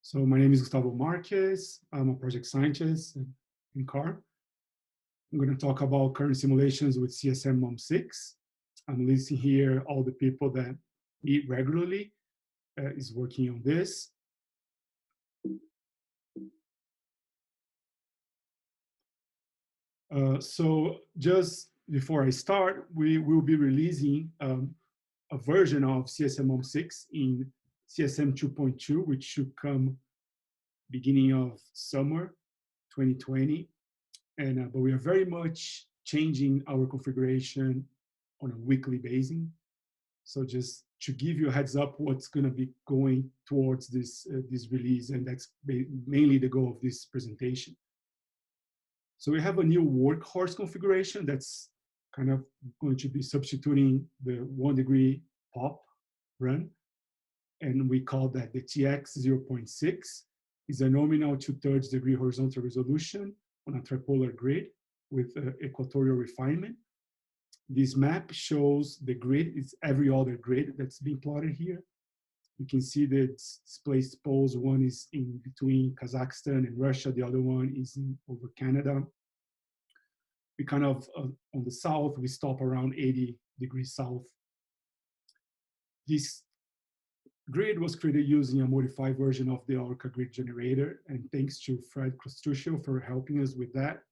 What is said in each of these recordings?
So my name is Gustavo Marques. I'm a project scientist in CAR. I'm going to talk about current simulations with CSM MOM6. I'm listing here all the people that meet regularly, is working on this. So just before I start, we will be releasing a version of CSM MOM6 in CSM 2.2, which should come beginning of summer 2020. And but we are very much changing our configuration on a weekly basis. So just to give you a heads up what's going to be going towards this release, and that's mainly the goal of this presentation. So we have a new workhorse configuration that's kind of going to be substituting the 1 degree pop run, and we call that the TX 0.6. Is a nominal 2/3 degree horizontal resolution on a tripolar grid with equatorial refinement. This map shows the grid. It's every other grid that's being plotted here. You can see the displaced poles. One is in between Kazakhstan and Russia. The other one is over Canada. We kind of, on the south, we stop around 80 degrees south. This grid was created using a modified version of the Orca grid generator, and thanks to Fred Kostushil for helping us with that.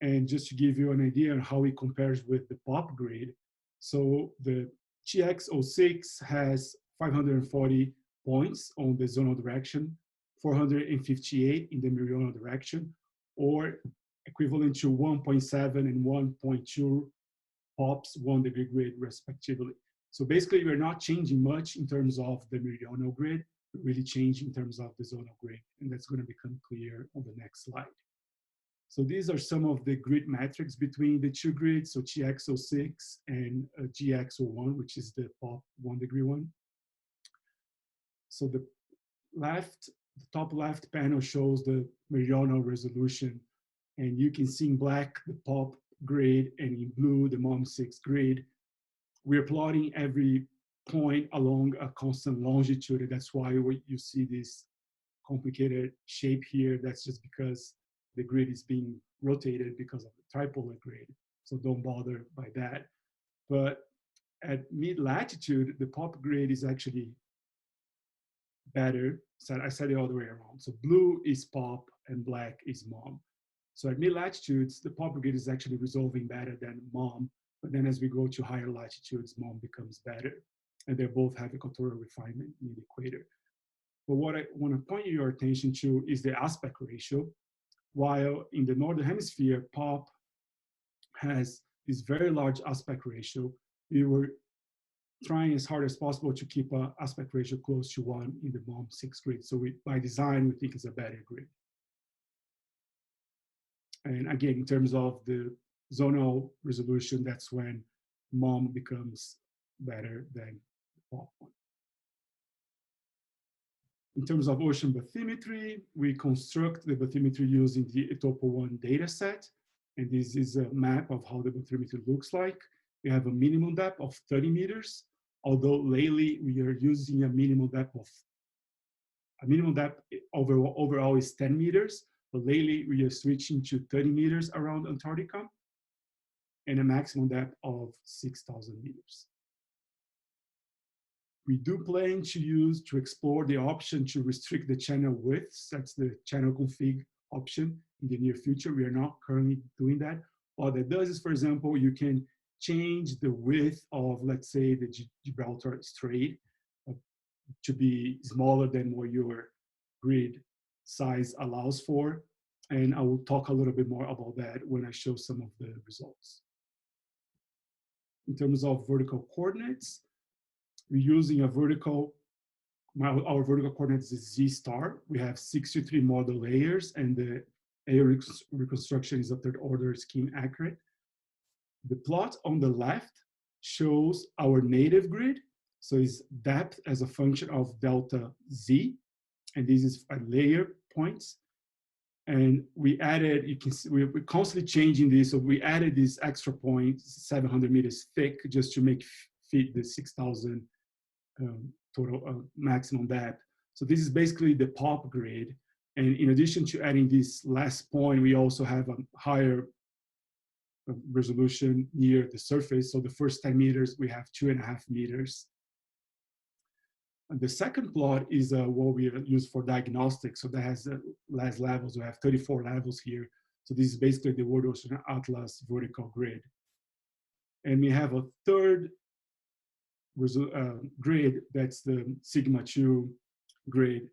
And just to give you an idea on how it compares with the POP grid, so the TX06 has 540 points on the zonal direction, 458 in the meridional direction, or equivalent to 1.7 and 1.2 POPs 1 degree grid respectively. So basically, we're not changing much in terms of the meridional grid, but really change in terms of the zonal grid. And that's going to become clear on the next slide. So these are some of the grid metrics between the two grids, so TX06 and GX01, which is the POP 1 degree one. So the top left panel shows the meridional resolution. And you can see in black the POP grid and in blue the MOM6 grid. We're plotting every point along a constant longitude, and that's why you see this complicated shape here. That's just because the grid is being rotated because of the tripolar grid, so don't bother by that. But at mid-latitude, the POP grid is actually better. So I said it all the way around. So blue is POP and black is MOM. So at mid-latitudes, the POP grid is actually resolving better than MOM. But then as we go to higher latitudes, MOM becomes better. And they both have equatorial refinement near the equator. But what I want to point your attention to is the aspect ratio. While in the Northern Hemisphere, POP has this very large aspect ratio, we were trying as hard as possible to keep an aspect ratio close to 1 in the MOM6 grid. So by design, we think it's a better grid. And again, in terms of the zonal resolution, that's when MOM becomes better than the POP one. In terms of ocean bathymetry, we construct the bathymetry using the ETOPO1 dataset. And this is a map of how the bathymetry looks like. We have a minimum depth of 30 meters, although lately we are using a minimum depth overall is 10 meters. But lately, we are switching to 30 meters around Antarctica and a maximum depth of 6,000 meters. We do plan to explore the option to restrict the channel widths. That's the channel config option in the near future. We are not currently doing that. What that does is, for example, you can change the width of, let's say, the Gibraltar Strait to be smaller than what your grid size allows for, and I will talk a little bit more about that when I show some of the results. In terms of vertical coordinates, we're using our vertical coordinates is Z star. We have 63 model layers, and the area reconstruction is a third order scheme accurate. The plot on the left shows our native grid, so it's depth as a function of delta Z. And this is at layer points. And we added, you can see, we're constantly changing this. So we added this extra point, 700 meters thick, just to make fit the 6,000 total maximum depth. So this is basically the pop grid. And in addition to adding this last point, we also have a higher resolution near the surface. So the first 10 meters, we have 2.5 meters. And the second plot is what we use for diagnostics. So that has less levels. We have 34 levels here. So this is basically the World Ocean Atlas vertical grid. And we have a third grid, that's the Sigma 2 grid.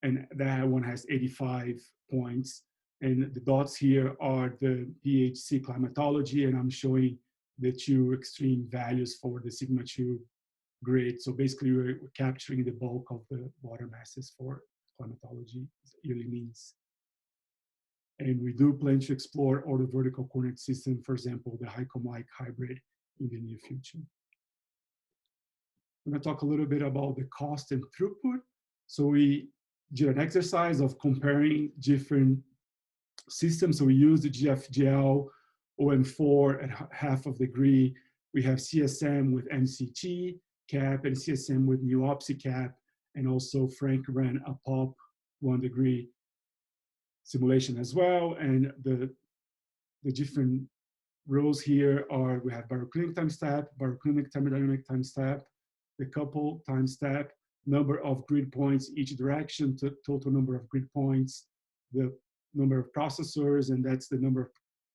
And that one has 85 points. And the dots here are the PHC climatology, and I'm showing the two extreme values for the Sigma 2 grid. So basically, we're capturing the bulk of the water masses for climatology, yearly means. And we do plan to explore all the vertical coordinate system, for example, the HICOM-like hybrid in the near future. I'm going to talk a little bit about the cost and throughput. So we did an exercise of comparing different systems. So we used the GFGL OM4 at half of degree. We have CSM with MCT cap and CSM with MOM6 cap. And also Frank ran a POP 1 degree simulation as well. And the different rows here are, we have baroclinic time step, baroclinic thermodynamic time step, the couple time step, number of grid points each direction, total number of grid points, the number of processors, and that's the number of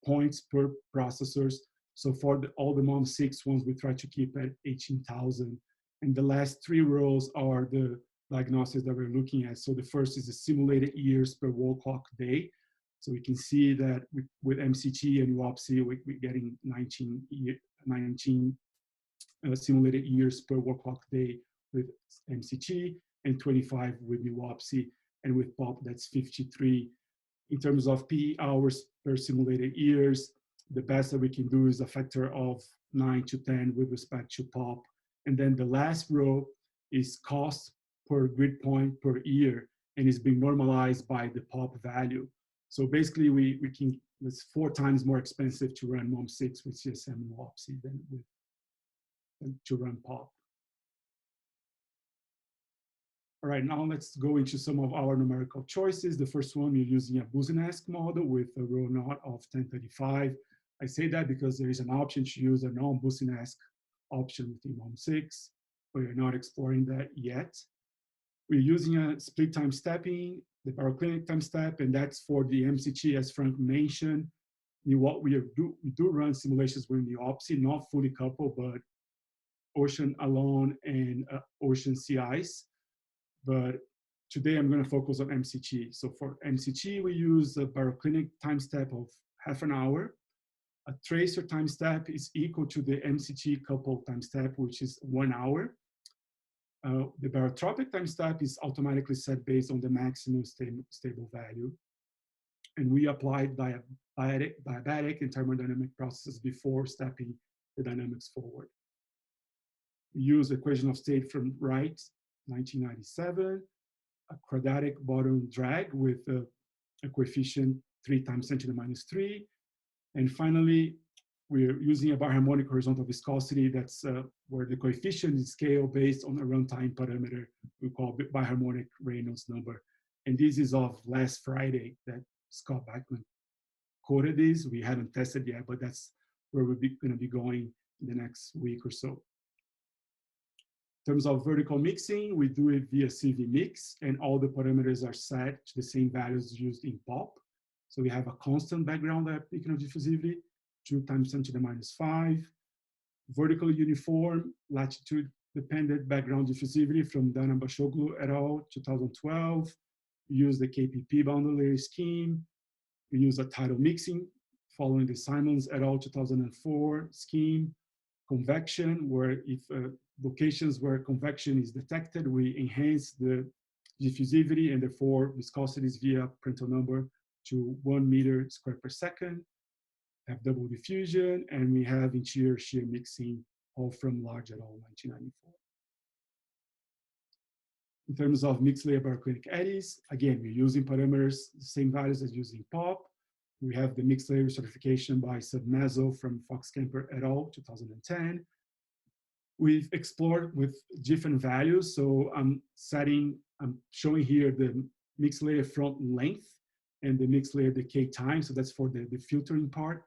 points per processors. So for all the MOM6 ones, we try to keep at 18,000. And the last three rows are the diagnostics that we're looking at. So the first is the simulated years per wall clock day. So we can see that with MCT and MOM6, we're getting 19 simulated years per work clock day with MCT and 25 with MOM6, and with POP that's 53. In terms of P hours per simulated years, the best that we can do is a factor of 9 to 10 with respect to POP. And then the last row is cost per grid point per year, and it's being normalized by the POP value. So basically, it's 4 times more expensive to run MOM6 with CSM and MOM6 than to run POP. All right, now let's go into some of our numerical choices. The first one, we're using a Boussinesq model with a rho naught of 1035. I say that because there is an option to use a non-Boussinesq option within MOM6, but we're not exploring that yet. We're using a split time stepping, the baroclinic time step, and that's for the MCT, as Frank mentioned. What we do run simulations with the MOM6, not fully coupled, but ocean alone and ocean sea ice. But today I'm going to focus on MCT. So for MCT, we use a baroclinic time step of half an hour. A tracer time step is equal to the MCT coupled time step, which is 1 hour. The barotropic time step is automatically set based on the maximum stable value. And we applied diabatic and thermodynamic processes before stepping the dynamics forward. We use equation of state from Wright, 1997, a quadratic bottom drag with a coefficient 3 times 10 to the minus 3. And finally, we're using a biharmonic horizontal viscosity. That's where the coefficient is scaled based on a runtime parameter we call biharmonic Reynolds number. And this is of last Friday that Scott Bachman quoted this. We haven't tested yet, but that's where we're going to be going in the next week or so. In terms of vertical mixing, we do it via CV mix, and all the parameters are set to the same values used in POP. So we have a constant background diaphragm diffusivity, 2 times 10 to the minus 5. Vertically uniform, latitude-dependent background diffusivity from Dana Bashoglu et al., 2012. We use the KPP boundary layer scheme. We use a tidal mixing following the Simons et al. 2004 scheme. Convection, where if locations where convection is detected, we enhance the diffusivity and therefore viscosities via Prandtl number to 1 meter squared per second. Have double diffusion, and we have interior shear mixing, all from Large et al. 1994. In terms of mixed layer baroclinic eddies, again, we're using parameters, the same values as using POP. We have the mixed layer certification by Submezzo from Fox Kemper et al. 2010. We've explored with different values. So I'm showing here the mixed layer front length and the mixed layer decay time. So that's for the filtering part.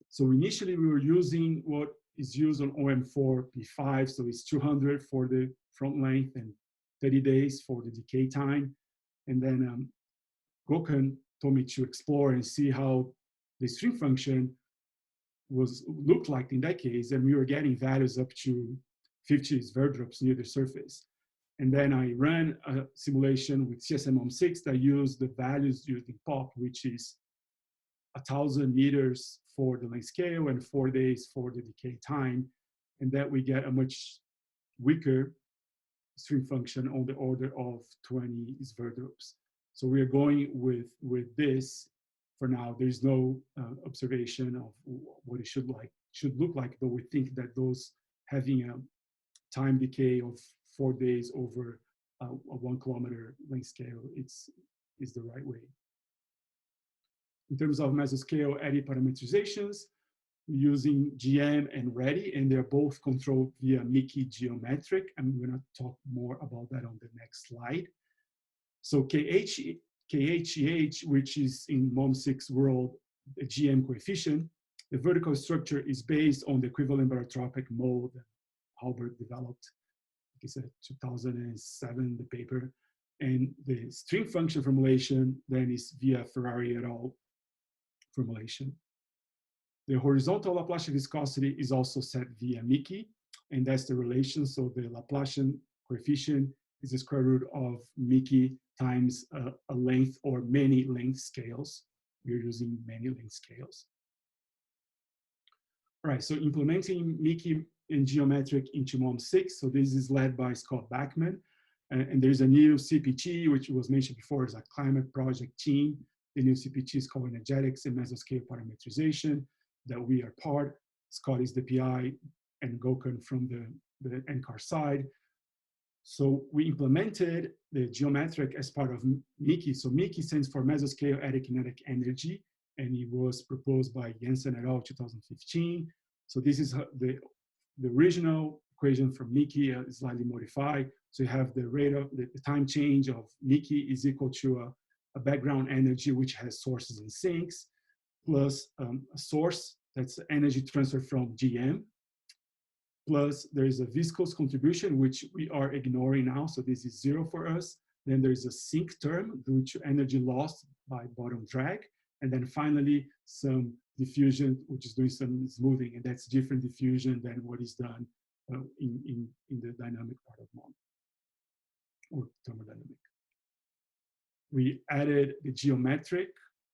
So initially we were using what is used on OM4 P5. So it's 200 for the front length and 30 days for the decay time. And then Gökhan told me to explore and see how the stream function looked like in that case, and we were getting values up to 50 Sverdrups near the surface. And then I ran a simulation with CSM MOM6 that used the values used in POP, which is 1,000 meters for the length scale and 4 days for the decay time, and that we get a much weaker stream function on the order of 20 Sverdrups. So we are going with this for now. There's no observation of what it should look like, though we think that those having a time decay of 4 days over a 1 kilometer length scale is the right way. In terms of mesoscale eddy parameterizations, we're using GM and REDI, and they're both controlled via Mickey geometric. I'm going to talk more about that on the next slide. So KHEH, which is in MOM6 world, the GM coefficient, the vertical structure is based on the equivalent barotropic mode that Halbert developed. Like I said, 2007, the paper. And the stream function formulation then is via Ferrari et al. Formulation. The horizontal Laplacian viscosity is also set via Mickey, and that's the relation. So the Laplacian coefficient is the square root of Mickey times a length or many length scales. We're using many length scales. All right, so implementing Mickey and geometric into MOM6. So this is led by Scott Bachman. And there's a new CPT, which was mentioned before, as a climate project team. The new CPT is called energetics and mesoscale parametrization that we are part. Scott is the PI and Gökhan from the NCAR side. So we implemented the geometric as part of Mickey. So Mickey stands for mesoscale eddy kinetic energy, and it was proposed by Jensen et al. 2015. So this is the original equation from Mickey, slightly modified. So you have the rate of the time change of Mickey is equal to a background energy which has sources and sinks, plus a source that's energy transfer from GM, plus there is a viscous contribution, which we are ignoring now, so this is 0 for us. Then there is a sink term due to energy lost by bottom drag, and then finally some diffusion, which is doing some smoothing, and that's different diffusion than what is done in the dynamic part of MOM, or thermodynamic. We added the geometric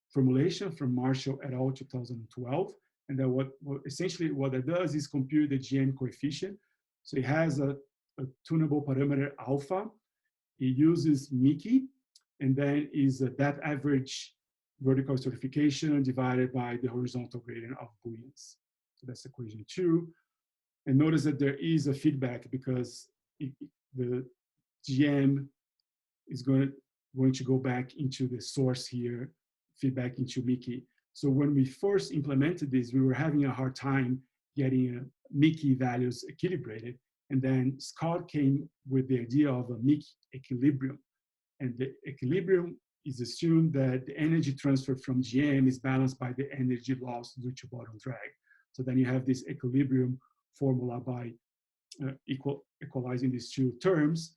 formulation from Marshall et al. 2012. And then essentially what it does is compute the GM coefficient. So it has a tunable parameter alpha. It uses Mickey, and then is a depth average vertical stratification divided by the horizontal gradient of buoyance. So that's equation 2. And notice that there is a feedback because the GM is going to go back into the source here, feedback into Mickey. So when we first implemented this, we were having a hard time getting Mickey values equilibrated. And then Scott came with the idea of a Mickey equilibrium. And the equilibrium is assumed that the energy transfer from GM is balanced by the energy loss due to bottom drag. So then you have this equilibrium formula by equalizing these two terms.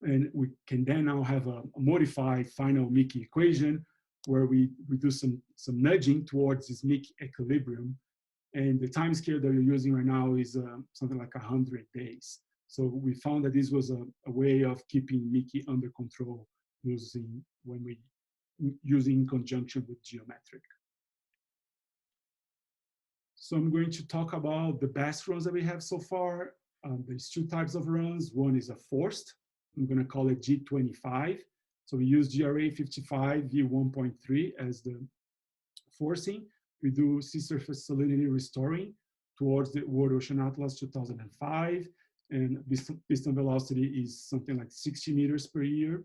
And we can then now have a modified final Mickey equation where we do some nudging towards this Mickey equilibrium. And the time scale that we're using right now is something like 100 days. So we found that this was a way of keeping Mickey under control using in conjunction with geometric. So I'm going to talk about the best runs that we have so far. There's two types of runs. One is a forced. I'm going to call it G25. So we use GRA 55 V1.3 as the forcing. We do sea surface salinity restoring towards the World Ocean Atlas 2005. And piston velocity is something like 60 meters per year.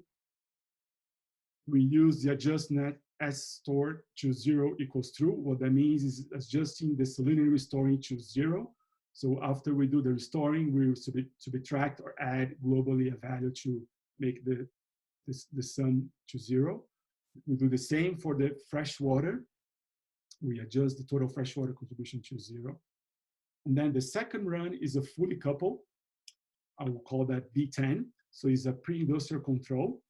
We use the adjust net S store to 0 equals true. What that means is adjusting the salinity restoring to 0 So after we do the restoring, we will subtract or add globally a value to make the sum to 0. We do the same for the fresh water. We adjust the total freshwater contribution to 0. And then the second run is a fully coupled. I will call that B10. So it's a pre-industrial control.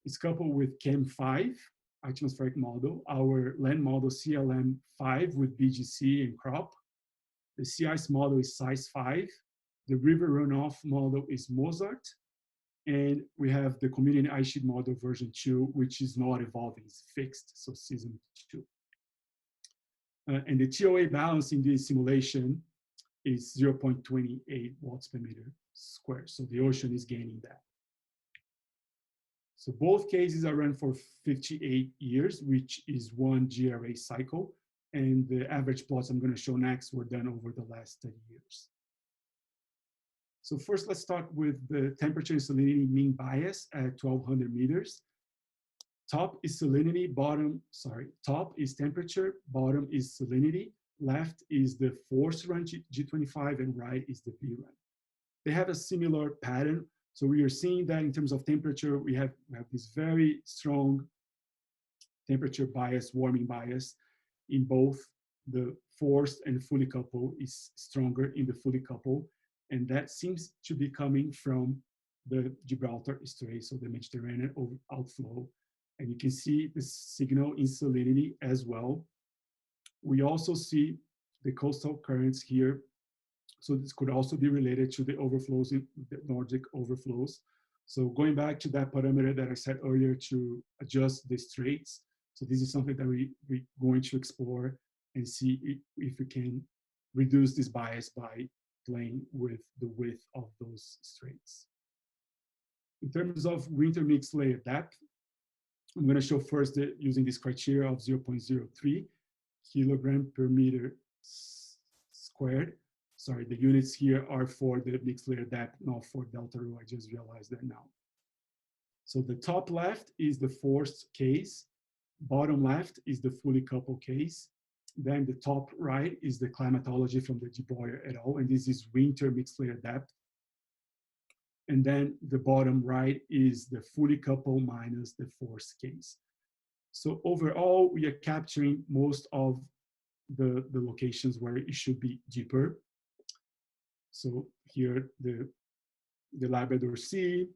It's coupled with CAM5, atmospheric model, our land model CLM5 with BGC and crop. The sea ice model is size 5. The river runoff model is Mozart. And we have the community ice sheet model version 2, which is not evolving, it's fixed, so season 2. And the TOA balance in this simulation is 0.28 watts per meter square. So the ocean is gaining that. So both cases are run for 58 years, which is one GRA cycle. And the average plots I'm going to show next were done over the last 30 years. So first, let's start with the temperature and salinity mean bias at 1200 meters. Top is salinity, top is temperature, bottom is salinity, left is the force run G25, and right is the B run. They have a similar pattern. So we are seeing that in terms of temperature, we have this very strong temperature bias, warming bias in both. The forced and fully coupled is stronger in the fully coupled, and that seems to be coming from the Gibraltar Strait, so the Mediterranean outflow. And you can see the signal in salinity as well. We also see the coastal currents here. So this could also be related to the overflows, in the Nordic overflows. So going back to that parameter that I said earlier to adjust the straits. So this is something that we're going to explore and see if we can reduce this bias by playing with the width of those straits. In terms of winter mixed layer depth, I'm going to show first using this criteria of 0.03 kilogram per meter squared. Sorry, the units here are for the mixed layer depth, not for delta rho. I just realized that now. So the top left is the forced case. Bottom left is the fully coupled case. Then the top right is the climatology from the De Boyer et al. And this is winter mixed layer depth. And then the bottom right is the fully coupled minus the forced case. So overall, we are capturing most of the locations where it should be deeper. So here, the Labrador Sea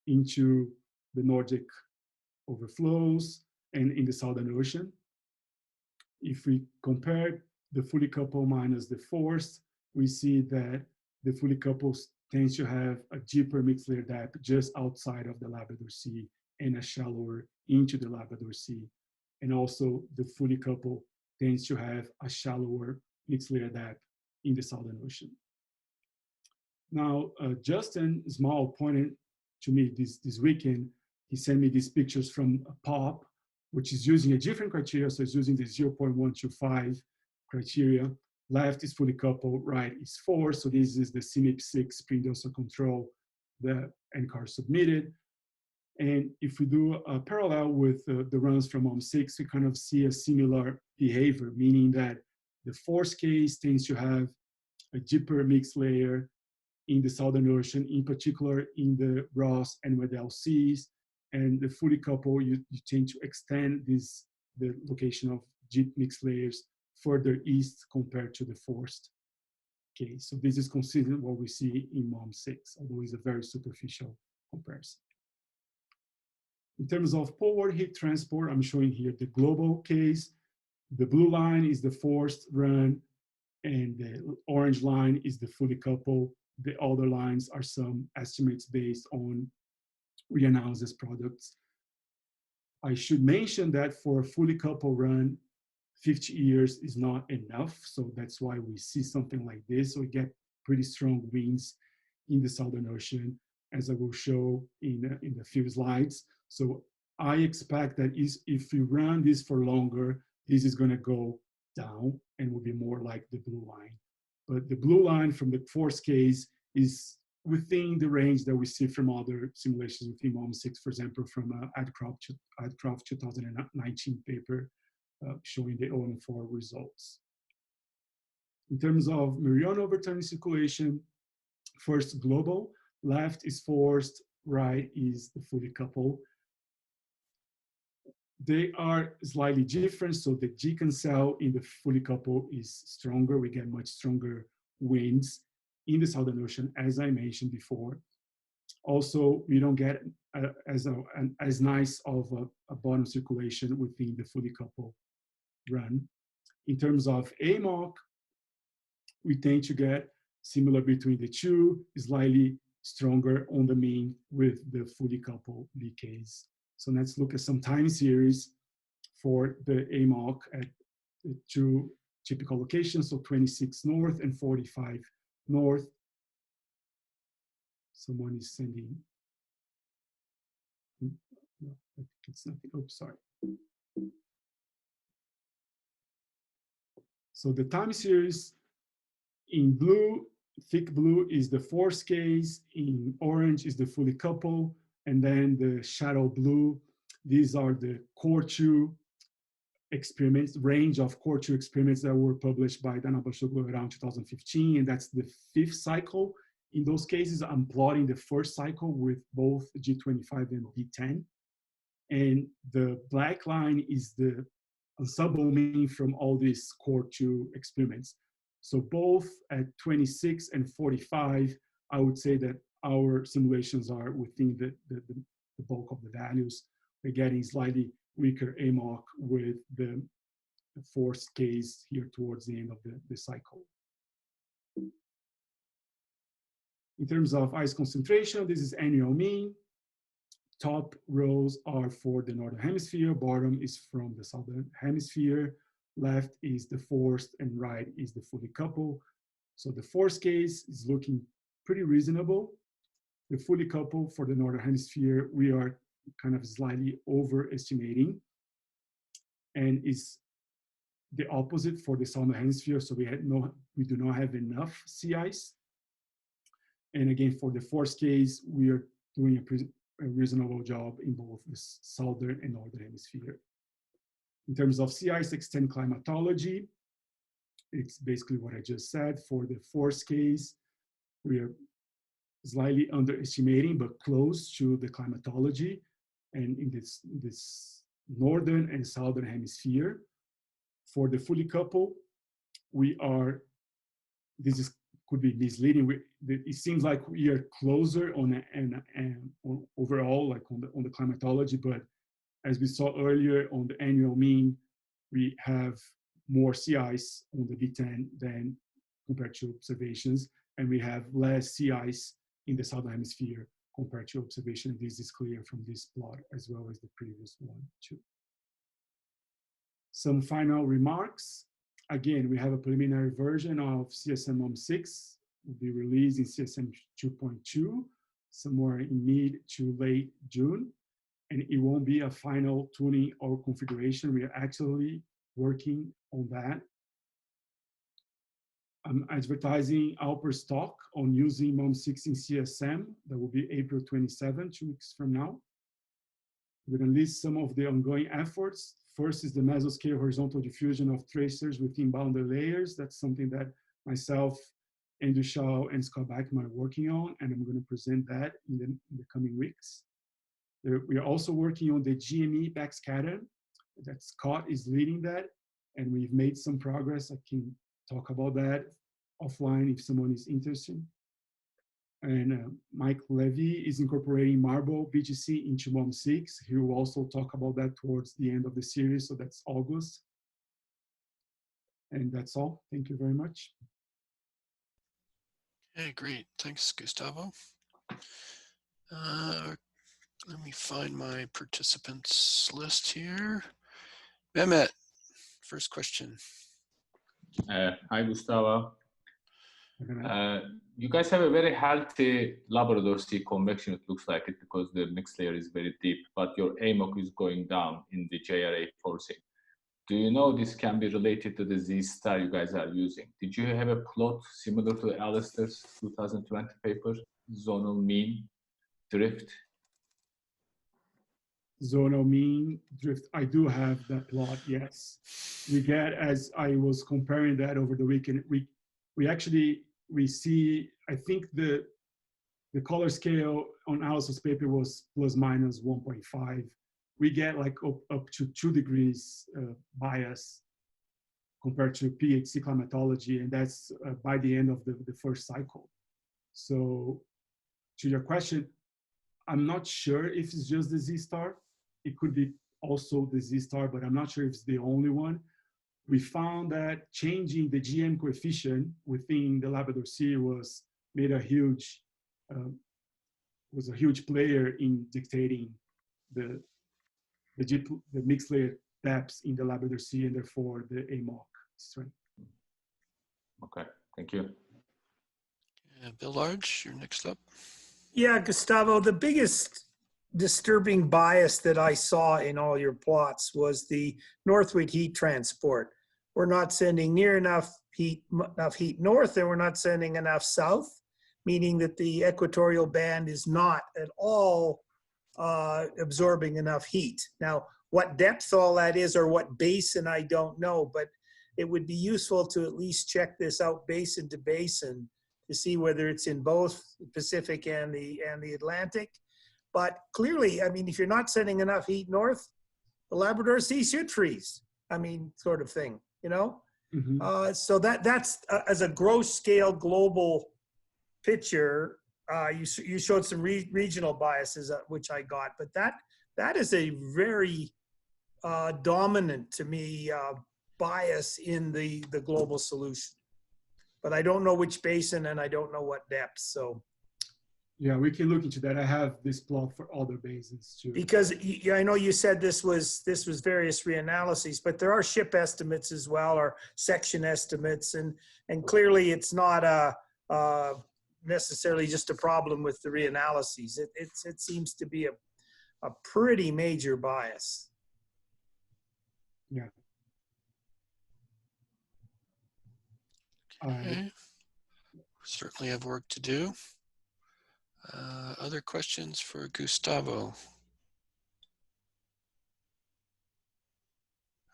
into the Nordic overflows and in the Southern Ocean. If we compare the fully coupled minus the forced, we see that the fully coupled tends to have a deeper mixed layer depth just outside of the Labrador Sea and a shallower into the Labrador Sea. And also the fully coupled tends to have a shallower mixed layer depth in the Southern Ocean. Now, Justin Small pointed to me this weekend. He sent me these pictures from POP, which is using a different criteria. So it's using the 0.125 criteria. Left is fully coupled, right is forced. So this is the CMIP6 pre-industrial control that NCAR submitted. And if we do a parallel with the runs from MOM6, we kind of see a similar behavior, meaning that the forced case tends to have a deeper mixed layer in the Southern Ocean, in particular in the Ross and Weddell Seas. And the fully coupled, you tend to extend the location of deep mixed layers further east compared to the forced case. So this is consistent with what we see in MOM6, although it's a very superficial comparison. In terms of poleward heat transport, I'm showing here the global case. The blue line is the forced run, and the orange line is the fully coupled. The other lines are some estimates based on reanalysis products. I should mention that for a fully coupled run, 50 years is not enough. So that's why we see something like this. So we get pretty strong winds in the Southern Ocean, as I will show in a few slides. So I expect that if you run this for longer, this is going to go down and will be more like the blue line. But the blue line from the force case is within the range that we see from other simulations within MOM6, for example, from Adcroft 2019 paper showing the OM4 results. In terms of Mariana overturning circulation, first global, left is forced, right is the fully coupled. They are slightly different, so the G cancel in the fully coupled is stronger. We get much stronger winds in the Southern Ocean, as I mentioned before. Also, we don't get as nice of a bottom circulation within the fully coupled run. In terms of AMOC, we tend to get similar between the two, slightly stronger on the mean with the fully coupled BKs. So let's look at some time series for the AMOC at the two typical locations, so 26 north and 45 north. Someone is sending, no, I think it's nothing, oops, sorry. So the time series in blue, thick blue is the force case, in orange is the fully coupled, and then the shadow blue, these are the core two experiments, range of core two experiments that were published by Dana Bashoglu around 2015, and that's the 5th cycle. In those cases, I'm plotting the first cycle with both G25 and B10. And the black line is the ensemble mean from all these core two experiments. So both at 26 and 45, I would say that our simulations are within the bulk of the values. We're getting slightly weaker AMOC with the force case here towards the end of the cycle. In terms of ice concentration, this is annual mean. Top rows are for the Northern Hemisphere, bottom is from the Southern Hemisphere, left is the forced and right is the fully coupled. So the force case is looking pretty reasonable. The fully coupled for the Northern Hemisphere, we are kind of slightly overestimating, and is the opposite for the Southern Hemisphere. So we do not have enough sea ice. And again, for the force case, we are doing a reasonable job in both the Southern and Northern Hemisphere. In terms of sea ice extent climatology, it's basically what I just said. For the force case, we are slightly underestimating, but close to the climatology, and in this Northern and Southern Hemisphere. For the fully coupled, we are, could be misleading. It seems like we are closer on overall, like on the climatology, but as we saw earlier on the annual mean, we have more sea ice on the B10 than compared to observations, and we have less sea ice in the Southern Hemisphere compared to observation. This is clear from this plot as well as the previous one too. Some final remarks. Again, we have a preliminary version of CSM MOM6, will be released in CSM 2.2, somewhere in mid to late June. And it won't be a final tuning or configuration. We are actually working on that. I'm advertising Alper's talk on using MOM6 in CSM. That will be April 27, 2 weeks from now. We're going to list some of the ongoing efforts. First is the mesoscale horizontal diffusion of tracers within boundary layers. That's something that myself, Andrew Shaw, and Scott Bachman are working on, and I'm going to present that in the coming weeks. We are also working on the GME backscatter. That Scott is leading that, and we've made some progress. I can talk about that offline if someone is interested. And Mike Levy is incorporating Marble BGC into MOM6. He will also talk about that towards the end of the series, so that's August. And that's all. Thank you very much. Okay, great. Thanks, Gustavo. Let me find my participants list here. Mehmet, first question. Hi, Gustavo. You guys have a very healthy Labrador Sea convection, it looks like it, because the mixed layer is very deep, but your AMOC is going down in the JRA forcing. Do you know this can be related to the Z-star you guys are using? Did you have a plot similar to Alistair's 2020 paper, zonal mean drift? Zonal mean drift, I do have that plot, yes. We get, as I was comparing that over the weekend, we see, I think the color scale on Allison's paper was plus minus 1.5. We get like up to 2 degrees bias compared to PHC climatology, and that's by the end of the first cycle. So to your question, I'm not sure if it's just the Z-star. It could be also the Z-star, but I'm not sure if it's the only one. We found that changing the GM coefficient within the Labrador Sea was a huge player in dictating the mixed layer depths in the Labrador Sea, and therefore the AMOC strength. Okay, thank you. Bill Large, you're next up. Yeah, Gustavo, the biggest disturbing bias that I saw in all your plots was the northward heat transport. We're not sending near enough heat north, and we're not sending enough south, meaning that the equatorial band is not at all absorbing enough heat. Now, what depth all that is or what basin, I don't know, but it would be useful to at least check this out basin to basin to see whether it's in both the Pacific and the Atlantic. But clearly, I mean, if you're not sending enough heat north, the Labrador Sea should freeze. I mean, sort of thing, you know? Mm-hmm. So that's as a gross scale global picture. You showed some regional biases, which I got, but that is a very dominant to me bias in the global solution. But I don't know which basin and I don't know what depth. So yeah, we can look into that. I have this plot for other basins too. Because I know you said this was various reanalyses, but there are ship estimates as well, or section estimates, and clearly it's not necessarily just a problem with the reanalyses. It seems to be a pretty major bias. Yeah. Okay. Certainly have work to do. Other questions for Gustavo?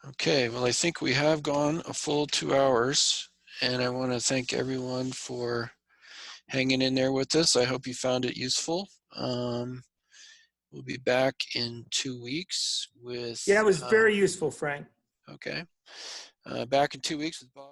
Okay, well, I think we have gone a full 2 hours, and I want to thank everyone for hanging in there with us. I hope you found it useful. We'll be back in 2 weeks with... Yeah, it was very useful, Frank. Okay. Back in 2 weeks with Bob.